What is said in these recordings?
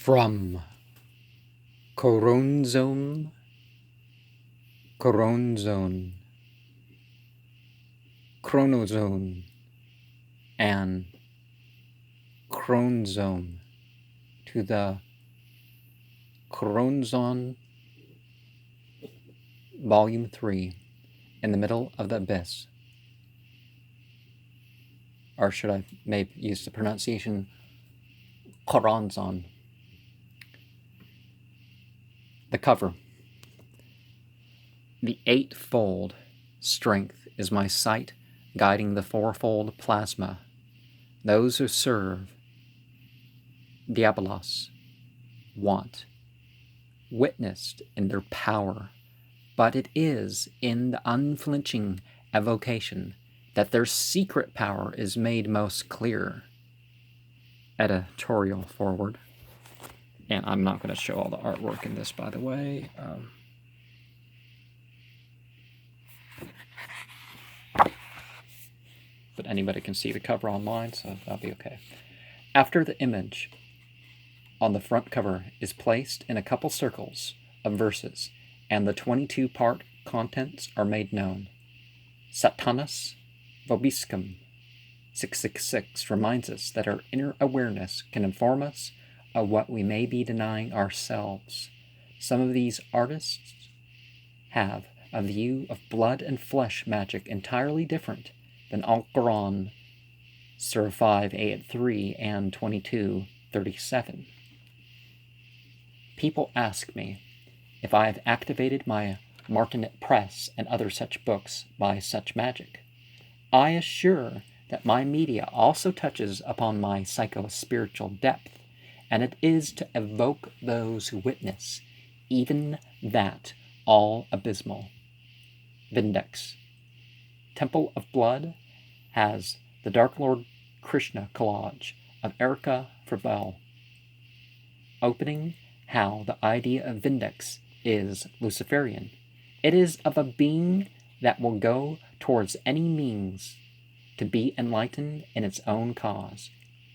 From Coronzom Coronzon, Chronozone, and Coronzom to the Choronzon Volume 3 in the middle of the abyss. Or should I maybe use the pronunciation Coronzon? The cover. The eightfold strength is my sight guiding the fourfold plasma. Those who serve Diabolos want, witnessed in their power, but it is in the unflinching evocation that their secret power is made most clear. Editorial forward. And I'm not going to show all the artwork in this, by the way. But anybody can see the cover online, so that'll be okay. After the image on the front cover is placed in a couple circles of verses, and the 22-part contents are made known. Satanas Vobiscum 666 reminds us that our inner awareness can inform us of what we may be denying ourselves. Some of these artists have a view of blood and flesh magic entirely different than Alcaron, Sir 583 and 2237. People ask me if I have activated my Martinet Press and other such books by such magic. I assure that my media also touches upon my psycho-spiritual depth, and it is to evoke those who witness, even that all abysmal. Vindex. Temple of Blood has the Dark Lord Krishna collage of Erica Fravel. Opening how the idea of Vindex is Luciferian. It is of a being that will go towards any means to be enlightened in its own cause.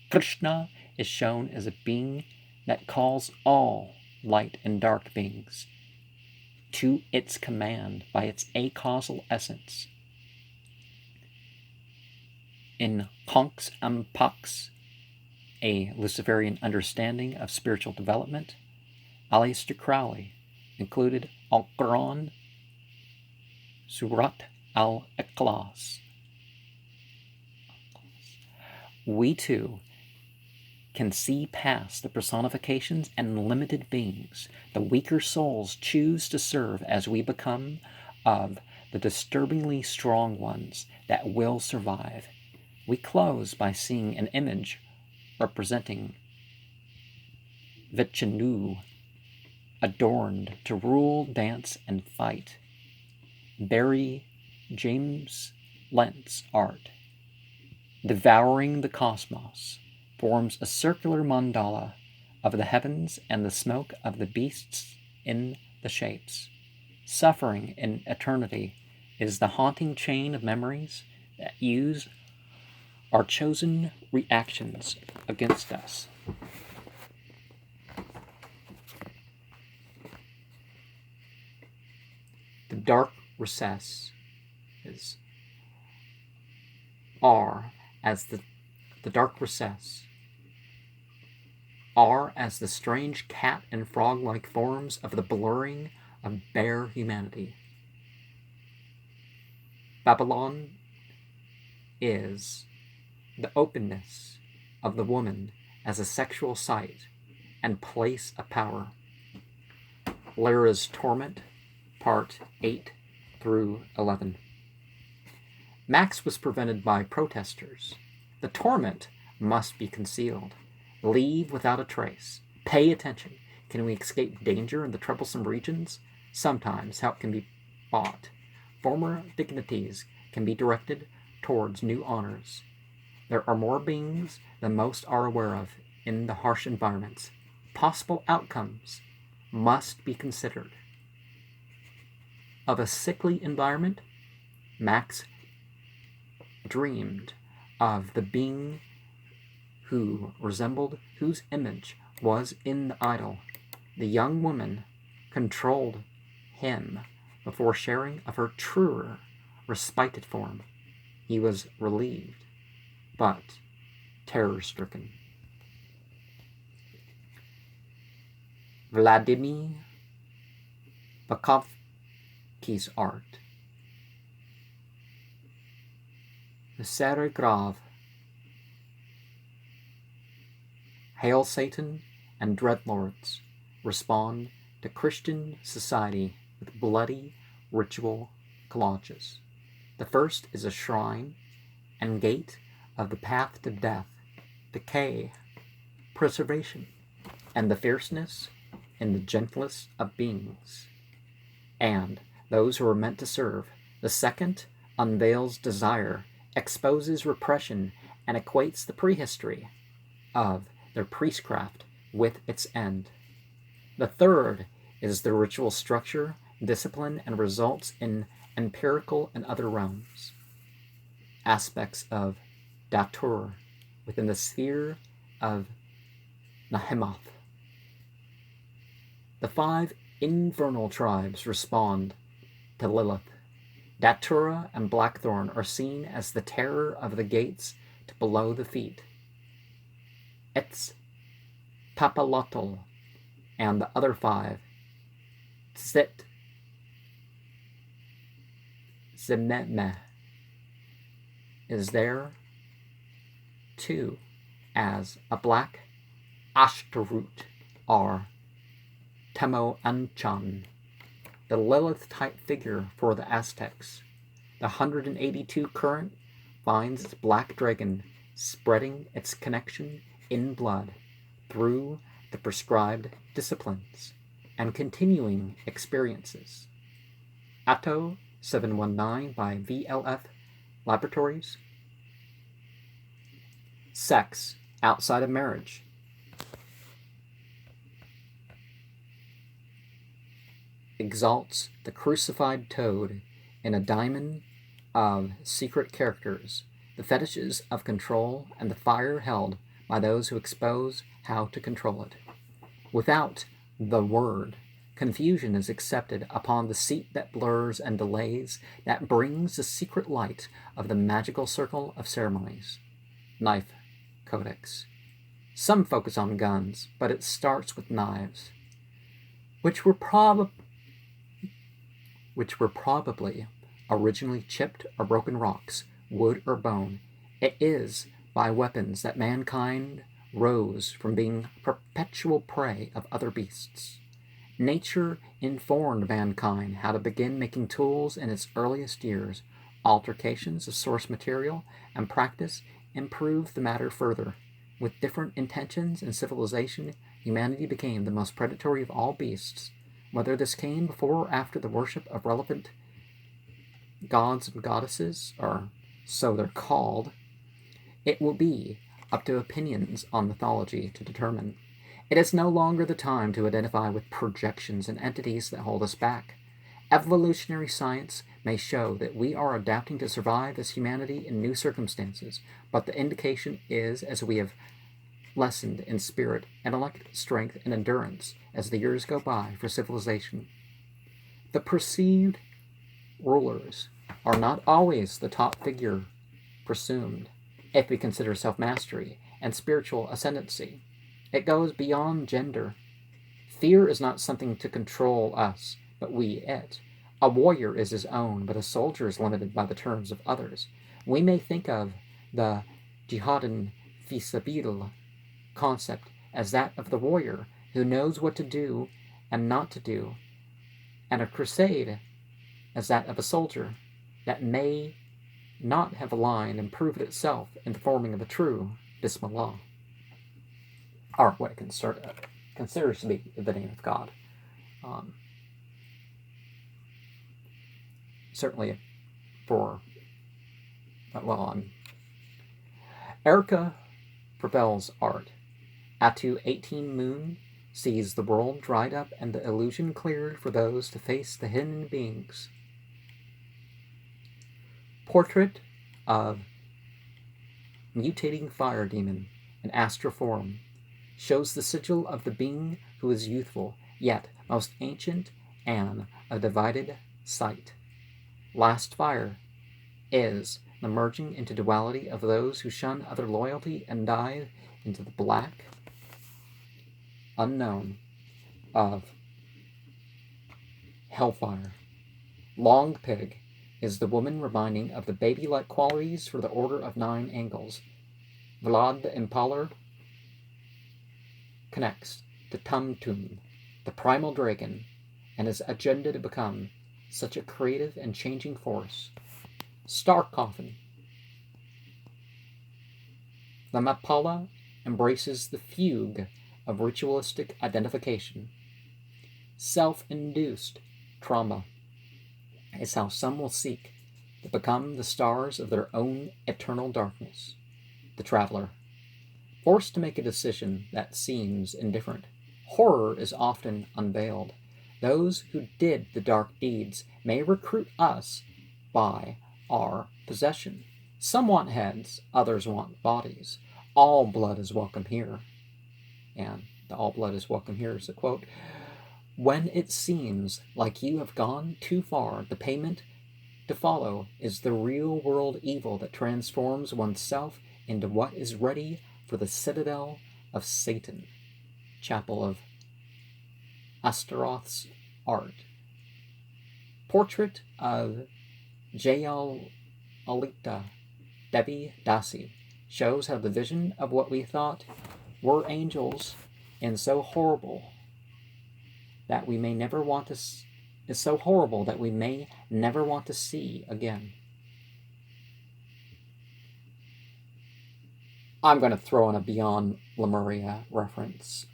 Krishna is shown as a being that calls all light and dark beings to its command by its acausal essence. In Conx and Pax, a Luciferian understanding of spiritual development, Aleister Crowley included Al-Quran, Surat al-Ikhlas. We too can see past the personifications and limited beings the weaker souls choose to serve as we become of the disturbingly strong ones that will survive. We close by seeing an image representing Vishnu adorned to rule, dance, and fight. Barry James Lent's art, devouring the cosmos, forms a circular mandala of the heavens and the smoke of the beasts in the shapes. Suffering in eternity is the haunting chain of memories that use our chosen reactions against us. The dark recess is R as the dark recess. R as the strange cat and frog-like forms of the blurring of bare humanity. Babylon is the openness of the woman as a sexual site and place of power. Lyra's Torment, Part 8 through 11. Max was prevented by protesters. The torment must be concealed. Leave without a trace. Pay attention. Can we escape danger in the troublesome regions? Sometimes help can be bought. Former dignities can be directed towards new honors. There are more beings than most are aware of in the harsh environments. Possible outcomes must be considered. Of a sickly environment, Max dreamed of the being whose image was in the idol. The young woman controlled him before sharing of her truer, respited form. He was relieved, but terror-stricken. Vladimir Bukovsky's art. The Serre Grave. Hail Satan and Dreadlords respond to Christian society with bloody ritual collages. The first is a shrine and gate of the path to death, decay, preservation, and the fierceness in the gentlest of beings, and those who are meant to serve. The second unveils desire, exposes repression, and equates the prehistory of their priestcraft with its end. The third is the ritual structure, discipline, and results in empirical and other realms. Aspects of Datur within the sphere of Nahemoth. The 5 infernal tribes respond to Lilith. Datura and Blackthorn are seen as the terror of the gates to below the feet. Etz Papalotl and the other 5, Tzit Zememe, is there too as a black Ashtarut or Temo Anchan, the Lilith-type figure for the Aztecs. The 182 current finds its black dragon spreading its connection in blood through the prescribed disciplines and continuing experiences. Atto 719 by VLF Laboratories. Sex outside of marriage. Exalts the crucified toad in a diamond of secret characters, the fetishes of control, and the fire held by those who expose how to control it. Without the word, confusion is accepted upon the seat that blurs and delays, that brings the secret light of the magical circle of ceremonies. Knife Codex. Some focus on guns, but it starts with knives, which were probably originally chipped or broken rocks, wood or bone. It is by weapons that mankind rose from being perpetual prey of other beasts. Nature informed mankind how to begin making tools in its earliest years. Altercations of source material and practice improved the matter further. With different intentions and civilization, humanity became the most predatory of all beasts. Whether this came before or after the worship of relevant gods and goddesses, or so they're called, it will be up to opinions on mythology to determine. It is no longer the time to identify with projections and entities that hold us back. Evolutionary science may show that we are adapting to survive as humanity in new circumstances, but the indication is as we have lessened in spirit, intellect, strength, and endurance as the years go by for civilization. The perceived rulers are not always the top figure presumed, if we consider self-mastery and spiritual ascendancy. It goes beyond gender. Fear is not something to control us, but we it. A warrior is his own, but a soldier is limited by the terms of others. We may think of the jihadin fisabil concept as that of the warrior who knows what to do and not to do, and a crusade as that of a soldier that may not have aligned and proved itself in the forming of a true Bismillah, or what it considers to be the name of God. Certainly for, Erica Prevel's art. Atu 18 Moon sees the world dried up and the illusion cleared for those to face the hidden beings. Portrait of mutating fire demon in astral form. shows the sigil of the being who is youthful, yet most ancient and a divided sight. Last fire is the merging into duality of those who shun other loyalty and dive into the black unknown of hellfire. Long Pig is the woman reminding of the baby-like qualities for the Order of Nine Angles. Vlad the Impaler connects to Tumtum, the primal dragon, and his agenda to become such a creative and changing force. Star Coffin. The Mapala embraces the fugue of ritualistic identification. Self-induced trauma is how some will seek to become the stars of their own eternal darkness. The Traveler. Forced to make a decision that seems indifferent, horror is often unveiled. Those who did the dark deeds may recruit us by our possession. Some want heads, others want bodies. All blood is welcome here. And the all blood is welcome here is a quote. When it seems like you have gone too far, the payment to follow is the real world evil that transforms oneself into what is ready for the citadel of Satan. Chapel of Astaroth's Art. Portrait of Jayal Alita Devi Dasi shows how the vision of what we thought were angels is so horrible that we may never want to see again. I'm going to throw in a Beyond Lemuria reference.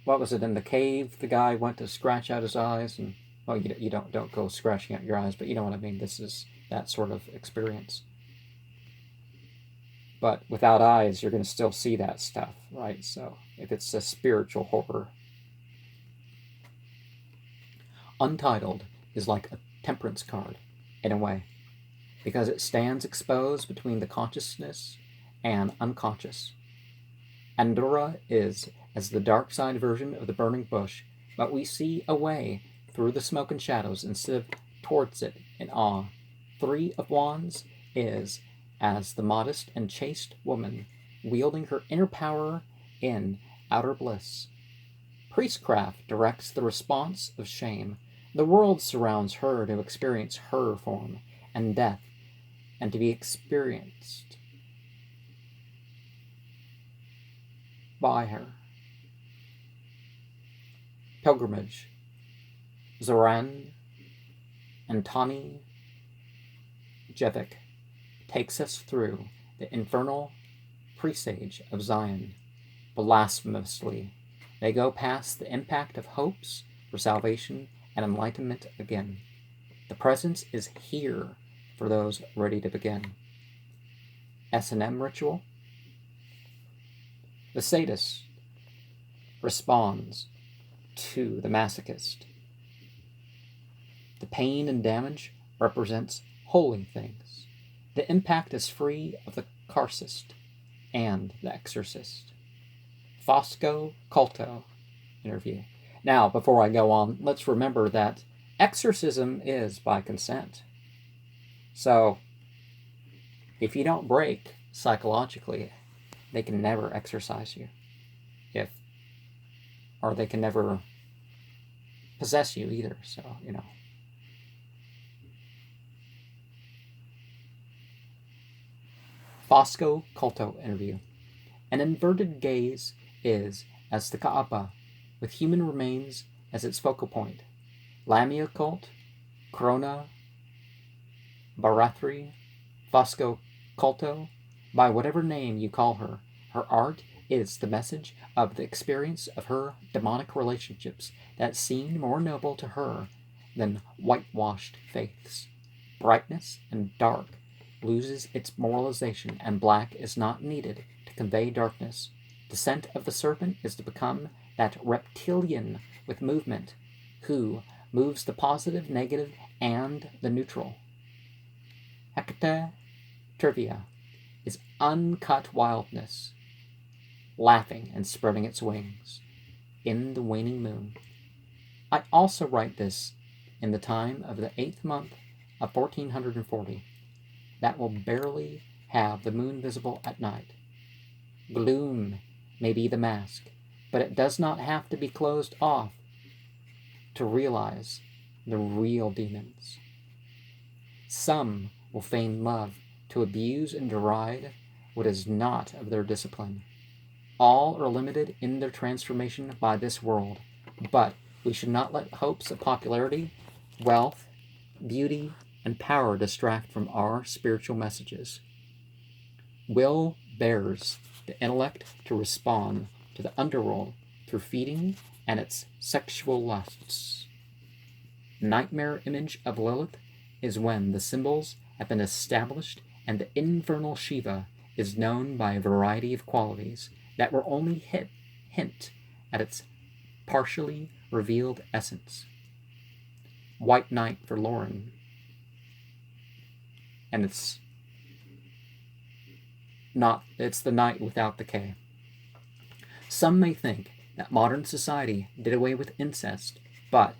What was it, in the cave? The guy went to scratch out his eyes, and well, you don't go scratching out your eyes, but you know what I mean. This is that sort of experience. But without eyes, you're going to still see that stuff, right? So if it's a spiritual horror. Untitled is like a temperance card, in a way, because it stands exposed between the consciousness and unconscious. Andorra is as the dark side version of the burning bush, but we see a way through the smoke and shadows instead of towards it in awe. Three of Wands is as the modest and chaste woman, wielding her inner power in outer bliss. Priestcraft directs the response of shame. The world surrounds her to experience her form and death, and to be experienced by her. Pilgrimage. Zoran and Tani Jevic takes us through the infernal presage of Zion. Blasphemously, they go past the impact of hopes for salvation and enlightenment again. The presence is here for those ready to begin. S&M ritual. The sadist responds to the masochist. The pain and damage represents holy things. The impact is free of the carcist and the exorcist. Fosco Culto interview. Now, before I go on, let's remember that exorcism is by consent. So, if you don't break psychologically, they can never exorcise you. Or they can never possess you either, so, you know. Fosco Culto interview. An inverted gaze is as the Kaaba, with human remains as its focal point. Lamia cult, Corona, Barathri, Fosco Culto, by whatever name you call her, her art is the message of the experience of her demonic relationships that seemed more noble to her than whitewashed faiths. Brightness and dark loses its moralization, and black is not needed to convey darkness. The scent of the serpent is to become that reptilian with movement, who moves the positive, negative, and the neutral. Hecate Trivia is uncut wildness, laughing and spreading its wings in the waning moon. I also write this in the time of the 8th month of 1440, that will barely have the moon visible at night. Gloom may be the mask, but it does not have to be closed off to realize the real demons. Some will feign love to abuse and deride what is not of their discipline. All are limited in their transformation by this world, but we should not let hopes of popularity, wealth, beauty, and power distract from our spiritual messages. Will bears the intellect to respond to the underworld through feeding and its sexual lusts. Nightmare image of Lilith is when the symbols have been established and the infernal Shiva is known by a variety of qualities that will only hint at its partially revealed essence. White night for Lauren, and it's the night without the K. Some may think that modern society did away with incest, but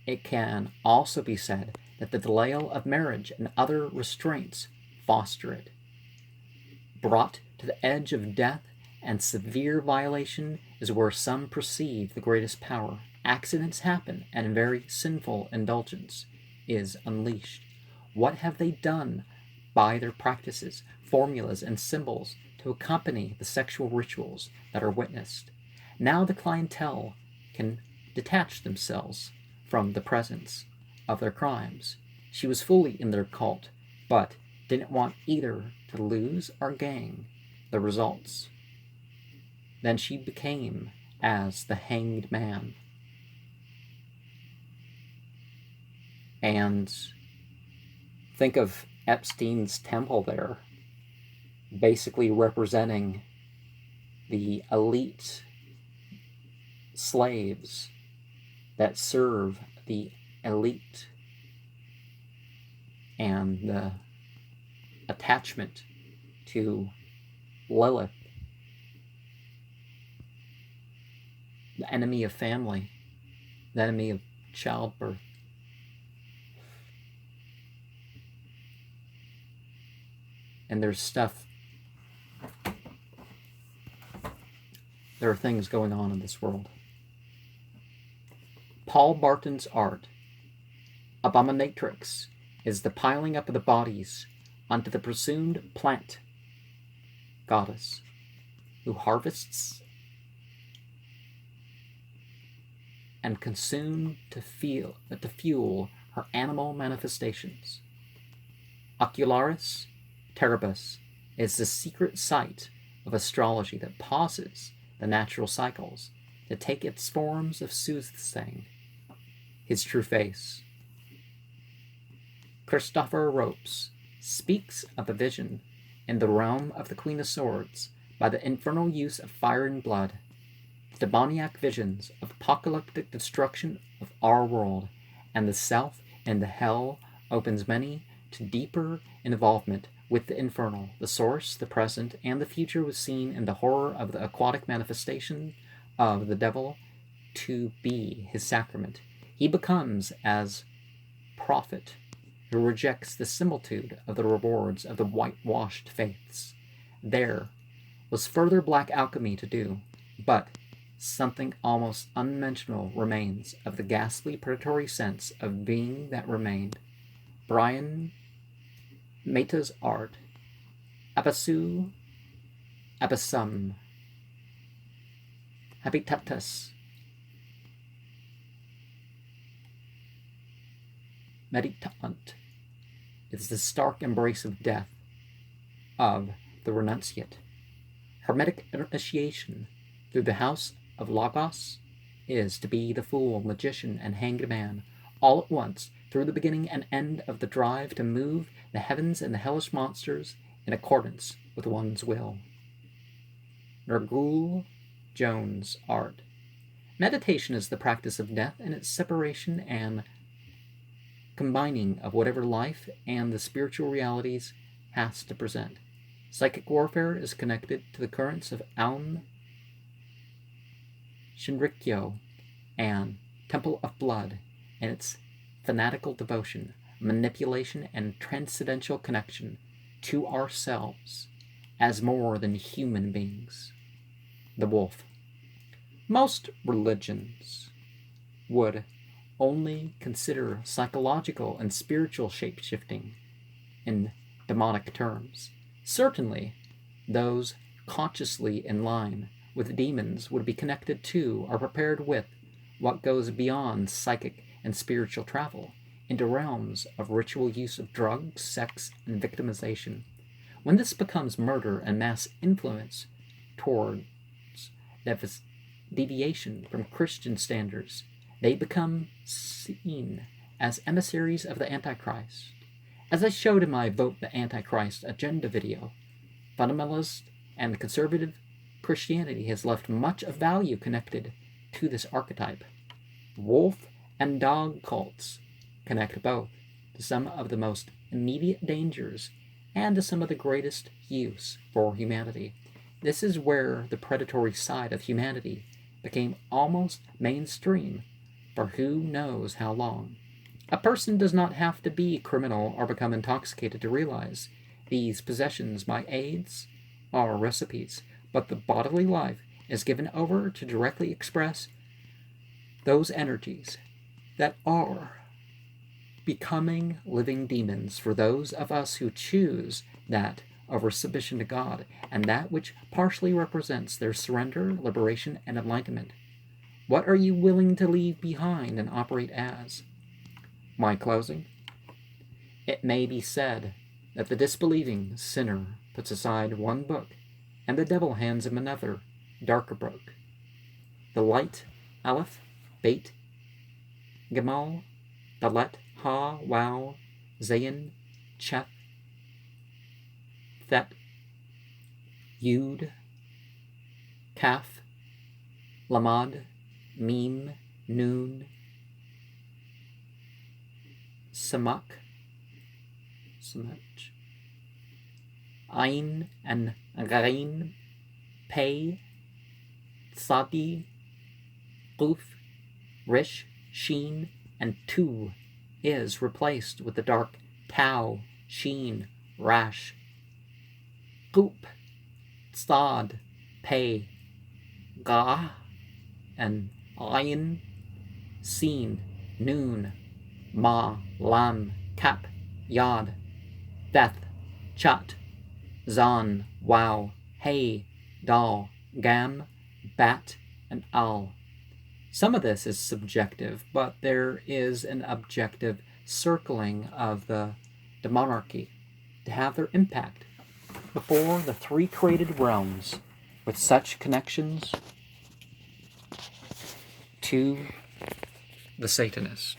it can also be said that the delay of marriage and other restraints foster it. Brought to the edge of death and severe violation is where some perceive the greatest power. Accidents happen, and very sinful indulgence is unleashed. What have they done by their practices, formulas, and symbols to accompany the sexual rituals that are witnessed? Now the clientele can detach themselves from the presence of their crimes. She was fully in their cult, but didn't want either to lose or gain the results. Then she became as the hanged man. And think of Epstein's temple there, basically representing the elite slaves that serve the elite, and the attachment to Lilith, the enemy of family, the enemy of childbirth. And there are things going on in this world. Paul Barton's art, Abominatrix, is the piling up of the bodies onto the presumed plant goddess who harvests and consume to fuel her animal manifestations. Ocularis Terribus is the secret site of astrology that pauses the natural cycles to take its forms of soothsaying. His true face. Christopher Ropes speaks of a vision in the realm of the Queen of Swords by the infernal use of fire and blood, the demoniac visions of apocalyptic destruction of our world, and the self and the hell opens many to deeper involvement with the infernal. The source, the present, and the future was seen in the horror of the aquatic manifestation of the devil to be his sacrament. He becomes as prophet who rejects the similitude of the rewards of the whitewashed faiths. There was further black alchemy to do, but something almost unmentionable remains of the ghastly predatory sense of being that remained. Brian Meta's art, Abassu, Abassum, Habitatus, Meditant, is the stark embrace of death of the renunciate. Hermetic initiation through the house of Logos is to be the fool, magician, and hanged man, all at once, through the beginning and end of the drive to move the heavens and the hellish monsters in accordance with one's will. Nergul Jones' art. Meditation is the practice of death and its separation and combining of whatever life and the spiritual realities has to present. Psychic warfare is connected to the currents of Aum Shinrikyo, and Temple of Blood, and its fanatical devotion, manipulation, and transcendental connection to ourselves as more than human beings. The wolf. Most religions would only consider psychological and spiritual shape-shifting in demonic terms. Certainly, those consciously in line with demons would be connected to or prepared with what goes beyond psychic and spiritual travel into realms of ritual use of drugs, sex, and victimization. When this becomes murder and mass influence towards deviation from Christian standards, they become seen as emissaries of the Antichrist. As I showed in my Vote the Antichrist agenda video, fundamentalist and conservative Christianity has left much of value connected to this archetype. Wolf and dog cults connect both to some of the most immediate dangers and to some of the greatest use for humanity. This is where the predatory side of humanity became almost mainstream for who knows how long. A person does not have to be criminal or become intoxicated to realize these possessions by aids or recipes, but the bodily life is given over to directly express those energies that are becoming living demons for those of us who choose that over submission to God, and that which partially represents their surrender, liberation, and enlightenment. What are you willing to leave behind and operate as? My closing. It may be said that the disbelieving sinner puts aside one book, and the devil hands him another, darker book. The light, Aleph, Beit, Gemal, Dalet, Ha, Wow, Zayin, Cheth, Thet, Yud, Kaf, Lamad, Mim, Noon, Samak, Ain, and Gain, Pei, Sadi, Quf, Rish, Sheen, and Tu is replaced with the dark Tau, Sheen, Rash, Goop, Stad, Pei, Ga, and Ayin, Seen, Noon, Ma, Lam, Kap, Yad, Beth, Chat, Zan, Wow, Hey, Dal, Gam, Bat, and Al. Some of this is subjective, but there is an objective circling of the demonarchy to have their impact before the three created realms with such connections to the Satanist.